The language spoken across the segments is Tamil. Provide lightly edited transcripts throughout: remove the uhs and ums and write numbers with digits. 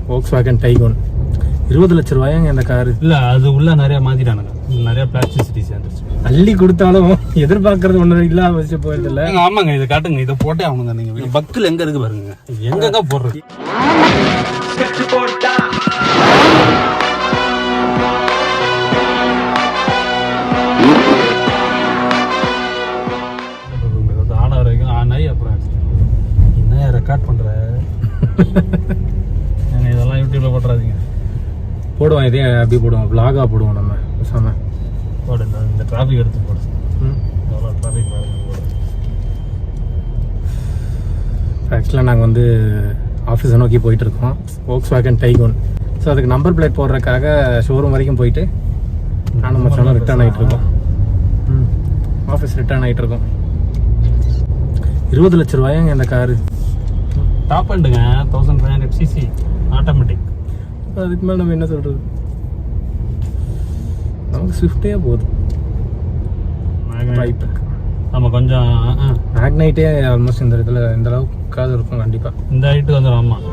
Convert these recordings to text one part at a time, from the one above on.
Volkswagen Tiguan 20 லட்சம் ரூபாயாங்க இந்த காரு. இல்ல அது உள்ள நிறைய மாத்திட்டானுங்க, நிறைய பிளாஸ்டிசிட்டி சேர்ந்துருச்சு. அள்ளி கொடுத்தாலும் எதிர்பார்க்கறது ஒண்ணு இல்லாம வச்சு போயிருது இல்ல. ஆமாங்க, இதை காட்டுங்க, இதை போட்டே ஆகணுங்க. நீங்க பக்கில் எங்க இருக்கு பாருங்க, எங்க போடுறது. ஆனா வரைக்கும் ஆனாய் அப்புறம் என்ன ரெக்கார்ட் பண்ற. இதெல்லாம் யூடியூப்ல போட்டுறாதீங்க. போடுவோம், இதே அப்படி போடுவோம், vlog-ஆ போடுவோம் நம்ம பேசாம. போடு, இந்த டிராஃபிக் எடுத்து போடு. எவ்வளோ டிராஃபிக் பாருங்க போடு. ஆக்சுவலாக நாங்கள் வந்து ஆஃபீஸை நோக்கி போயிட்டு இருக்கோம். Volkswagen Tiguan. ஸோ அதுக்கு நம்பர் பிளேட் போடுறதுக்காக ஷோரூம் வரைக்கும் போயிட்டு நானும் மச்சானும் ரிட்டர்ன் ஆகிட்டு இருக்கோம். ஆஃபீஸ் ரிட்டர்ன் ஆகிட்டு இருக்கோம். 20 லட்சம் ரூபாயாங்க இந்த காரு. டாப் அண்டுங்க, 1500 cc ஆட்டோமேட்டிக். அதுக்கு மேலே நம்ம என்ன சொல்கிறது, நமக்கு ஸ்விஃப்டே போதும். நம்ம கொஞ்சம் மேக்னைட்டே ஆல்மோஸ்ட் இந்த இதில் இந்த அளவுக்காவது இருக்கும் கண்டிப்பாக. இந்த ஹைட்டு வந்துடும். ஆமாம்,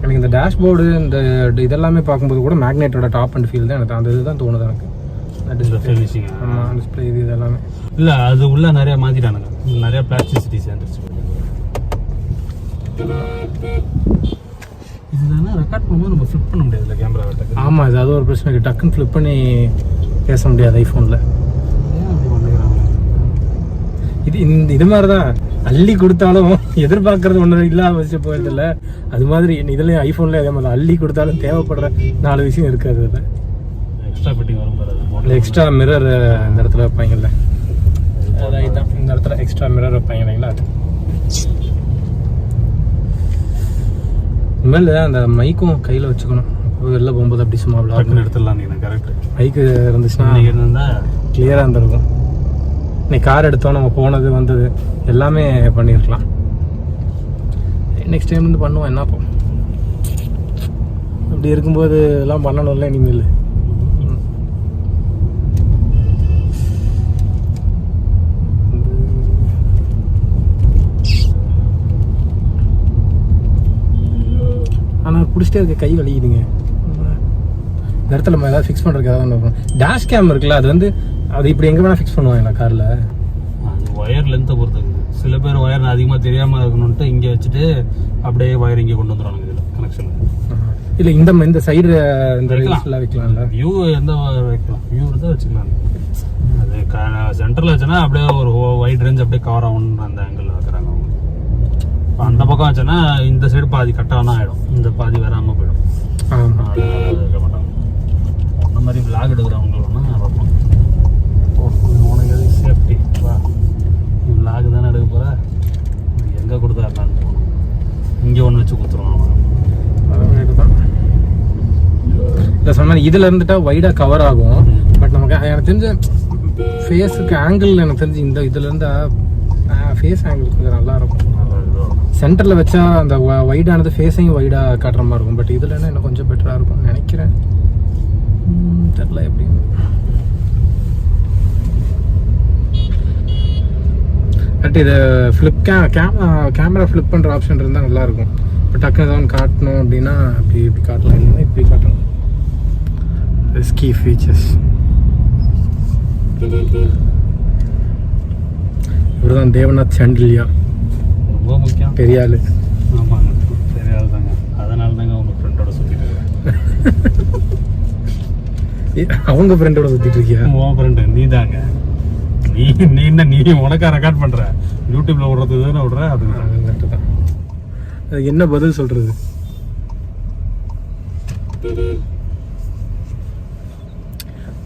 எனக்கு இந்த டேஷ்போர்டு இந்த இதெல்லாமே பார்க்கும்போது கூட மேக்னைட்டோட டாப் அண்ட் ஃபீல் தான் எனக்கு அந்த இதுதான் தோணுது எனக்கு. ஆமாம், டிஸ்பிளே இது இதெல்லாமே இல்லை அது உள்ள நிறைய மாற்றிட்டானுங்க, நிறைய பிளாஸ்டிசிட்டி சேர்ந்துருச்சு. இதுதானே ரெக்கார்ட் பண்ணும்போது நம்ம ஃப்ளிப் பண்ண முடியாதுல்ல கேமரா வெட்டக்கு. ஆமாம், இது அது ஒரு பிரச்சனை இருக்குது. டக்குன்னு ஃப்ளிப் பண்ணி பேச முடியாது ஐஃபோனில். ஏன் அப்படி பண்ணுறாங்க? இது மாதிரி தான் அள்ளி கொடுத்தாலும் எதிர்பார்க்கறது ஒன்று இல்லாம வச்சு போயிருது இல்லை. அது மாதிரி இதுலேயும் ஐஃபோன்லேயே அதே மாதிரி அள்ளி கொடுத்தாலும் தேவைப்படுற 4 விஷயம் இருக்காது. அதில் எக்ஸ்ட்ரா ஃபிட்டிங் வரும் பாரு, எக்ஸ்ட்ரா மிரர் இந்த இடத்துல வைப்பாங்கல்ல, அதான் இந்த இடத்துல எக்ஸ்ட்ரா மிரர் வைப்பாங்க இல்லைங்களா. அது இனிமேல் அந்த மைக்கும் கையில் வச்சுக்கணும், வெளில போகும்போது அப்படி சும்மா டக்குன்னு எடுத்துடலாம். நீங்கள் கரெக்ட், மைக்கு இருந்துச்சுன்னா இருந்தால் கிளியராக இருந்திருக்கும். இன்னைக்கு கார் எடுத்தோம், நம்ம போனது வந்தது எல்லாமே பண்ணியிருக்கலாம். நெக்ஸ்ட் டைம் வந்து பண்ணுவோம். என்னப்போ அப்படி இருக்கும்போது எல்லாம் பண்ணணும்ல இனிமேல். ஆனால் பிடிச்சிட்டே இருக்க கை வலிக்குதுங்க. இந்த இடத்துல நம்ம ஏதாவது ஃபிக்ஸ் பண்ணுறதுக்கு ஏதாவது இருக்கும். டேஷ் கேம் இருக்குல்ல, அது வந்து அது இப்படி எங்கே வேணால் ஃபிக்ஸ் பண்ணுவாங்களா காரில்? அது ஒயர் லென்த்தை பொறுத்தது. சில பேர் ஒயர் அதிகமாக தெரியாமல் இருக்கணும்ட்டு இங்கே வச்சுட்டு அப்படியே ஒயர் இங்கே கொண்டு வந்துடுவாங்க இதில் கனெக்ஷன். இல்லை இந்த சைடு இந்த ரீல்ஸ்லாம் வைக்கலாம்ல, வியூ எந்த வைக்கலாம், வியூ தான் வச்சுக்கலாம். அது சென்டரில் வச்சுன்னா அப்படியே ஒரு வைட் ரேஞ்ச் அப்படியே கவர் ஆகணும்னு அந்த ஆங்கிளில் வைக்கிறாங்க அவங்க. அந்த பக்கம் வச்சோன்னா இந்த சைடு பாதி கட்டானா ஆகிடும், இந்த பாதி வராமல் போயிடும். வைக்க மாட்டாங்க. அந்த மாதிரி விளாக் எடுக்கிறவங்களோன்னா வைப்போம். உனக்கு எது சேஃப்டி வா, விளாக் தானே எடுக்க போகிற, எங்கே கொடுத்தா இருந்தாலும் இங்கே ஒன்று வச்சு கொடுத்துருவான். இல்லை சொன்ன இதில் இருந்துட்டா வைடாக கவர் ஆகும். பட் நமக்கு எனக்கு தெரிஞ்ச ஃபேஸுக்கு ஆங்கிள் எனக்கு தெரிஞ்சு இந்த இதில் இருந்தால் ஃபேஸ் ஆங்கிள் கொஞ்சம் நல்லா இருக்கும். சென்டரில் வச்சா அந்த வைடானது ஃபேஸையும் வைடாக காட்டுற மாதிரி இருக்கும். பட் இதில் என்ன இன்னும் கொஞ்சம் பெட்டராக இருக்கும்னு நினைக்கிறேன். தெரியல எப்படி. பட் இது ஃப்ளிப் கேமரா ஃப்ளிப் பண்ணுற ஆப்ஷன் இருந்தால் நல்லாயிருக்கும். இப்போ டக்குனு ஏதாவது காட்டணும் அப்படின்னா அப்படி இப்படி காட்டலாம், இல்லைன்னா இப்படி காட்டணும். Risky features. இவர் தான் தேவநாத் சாண்டில்யா, ரொம்ப முக்கியம், பெரிய ஆள். ஆமாங்க, பெரிய ஆள் தாங்க. அதனால தாங்க உங்கள் ஃப்ரெண்டோட சுற்றிட்டு இருக்கேன். அவங்க ஃப்ரெண்டோட சுற்றிட்டு இருக்கியா? உன் ஃப்ரெண்டு நீ தாங்க. நீ உனக்கா ரெக்கார்ட் பண்ணுற, யூடியூப்ல விடுறது தானே விடுற. அது கரெக்டு தான். அது என்ன பதில் சொல்கிறது?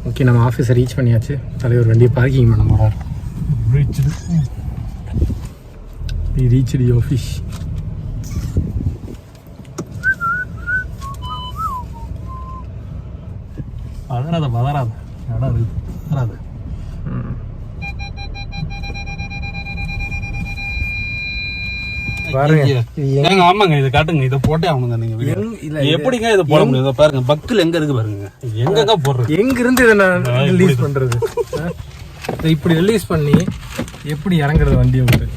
ஓகே, நம்ம ஆஃபீஸை ரீச் பண்ணியாச்சு. தலைவர் வண்டியை பார்க்கிங் பண்ண போகிறார். Reach the office. பதறாத இடம் இருக்கு, பதறாது. ஆமாங்க, இதை காட்டுங்க, இதை போட்டே ஆகணுங்க. நீங்க எப்படிங்க இதை போட முடியும்? இதை பாருங்க, பக்கில் எங்க இருக்கு பாருங்க, எங்க போடுறது. எங்க இருந்து இதை நான் ரிலீஸ் பண்றது? இப்படி ரிலீஸ் பண்ணி எப்படி இறங்குறது வண்டியை விட்டு?